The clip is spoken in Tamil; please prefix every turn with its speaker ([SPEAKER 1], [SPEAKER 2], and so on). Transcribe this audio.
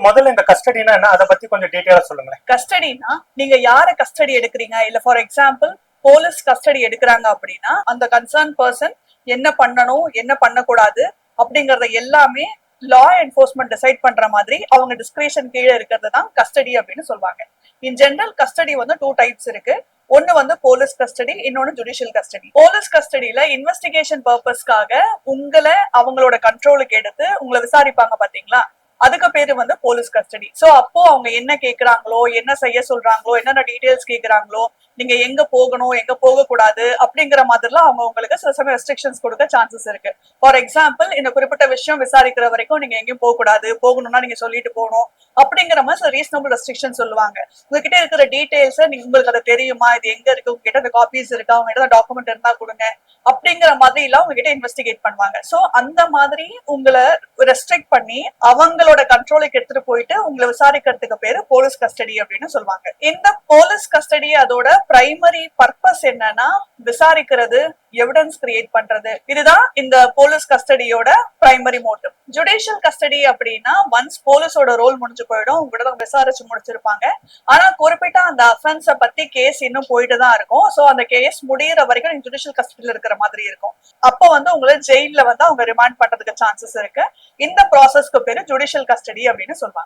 [SPEAKER 1] முதல்ல இந்த கஸ்டடினா என்ன, அதை பத்தி கொஞ்சம் டீடைலா சொல்லுங்களேன்.
[SPEAKER 2] கஸ்டடினா நீங்க யார கஸ்டடி எடுக்கிறீங்க, இல்ல ஃபார் எக்ஸாம்பிள் போலீஸ் கஸ்டடி எடுக்கிறாங்க அப்படின்னா அந்த கன்சர்ன் பர்சன் என்ன பண்ணணும் என்ன பண்ணக்கூடாது அப்படிங்கறத எல்லாமே லா என்போர்ஸ்மெண்ட் டிசைட் பண்ற மாதிரி அவங்க டிஸ்கிரிஷன் கீழே இருக்கிறது தான் கஸ்டடி அப்படின்னு சொல்லுவாங்க. இன் ஜெனரல் கஸ்டடி வந்து 2 டைப்ஸ் இருக்கு. ஒன்னு வந்து போலீஸ் கஸ்டடி, இன்னொன்னு ஜுடிஷியல் கஸ்டடி. போலீஸ் கஸ்டடியில இன்வெஸ்டிகேஷன் பர்பஸ்க்காக உங்களை அவங்களோட கண்ட்ரோலுக்கு எடுத்து உங்களை விசாரிப்பாங்க பாத்தீங்களா, அதுக்கு பேரு வந்து போலீஸ் கஸ்டடி. சோ அப்போ அவங்க என்ன கேக்குறாங்களோ என்ன செய்ய சொல்றாங்களோ என்னென்ன டீடைல்ஸ் கேக்குறாங்களோ நீங்க எங்க போகணும் எங்க போக கூடாது அப்படிங்கிற மாதிரிலாம் அவங்க உங்களுக்கு சில சமயம் ரெஸ்ட்ரிக்ஷன்ஸ் கொடுக்க சான்சஸ் இருக்கு. ஃபார் எக்ஸாம்பிள் இந்த குறிப்பிட்ட விஷயம் விசாரிக்கிற வரைக்கும் நீங்க எங்கேயும் போக கூடாது, போகணும்னா நீங்க சொல்லிட்டு போகணும் அப்படிங்கிற மாதிரி ரீசனபிள் ரெஸ்ட்ரிக்ஷன் சொல்லுவாங்க. உங்ககிட்ட இருக்கிற டீடைல்ஸ் உங்களுக்கு அது தெரியுமா, இது எங்க இருக்கு, உங்ககிட்ட அந்த காப்பீஸ் இருக்கா, உங்ககிட்ட டாக்குமெண்ட் இருந்தா கொடுங்க அப்படிங்கிற மாதிரி எல்லாம் உங்ககிட்ட இன்வெஸ்டிகேட் பண்ணுவாங்க. சோ அந்த மாதிரி உங்களை ரெஸ்ட்ரிக்ட் பண்ணி அவங்களோட கண்ட்ரோலுக்கு எடுத்துட்டு போயிட்டு உங்களை விசாரிக்கிறதுக்கு பேரு போலீஸ் கஸ்டடி அப்படின்னு சொல்லுவாங்க. இந்த போலீஸ் கஸ்டடி அதோட பிரைமரி பர்பஸ் என்னன்னா விசாரிக்கிறது, எவிடன்ஸ் கிரியேட் பண்றது. இதுதான் இந்த போலீஸ் கஸ்டடியோட பிரைமரி மோட்டிவ். ஜுடிஷியல் கஸ்டடி அப்படின்னா ஒன்ஸ் போலீஸோட ரோல் முடிஞ்சு போயிடும், உங்ககிட்ட விசாரிச்சு முடிச்சிருப்பாங்க. ஆனா குறிப்பிட்ட அந்த அஃபென்ஸ பத்தி கேஸ் இன்னும் போயிட்டு தான் இருக்கும். சோ அந்த கேஸ் முடியற வரைக்கும் நீங்க ஜுடிஷியல் கஸ்டடியில இருக்கிற மாதிரி இருக்கும். அப்போ வந்து உங்களை ஜெயில வந்து அவங்க ரிமாண்ட் பண்றதுக்கு சான்சஸ் இருக்கு. இந்த ப்ராசஸ்க்கு பேரு ஜுடிஷியல் கஸ்டடி அப்படின்னு சொல்லுவாங்க.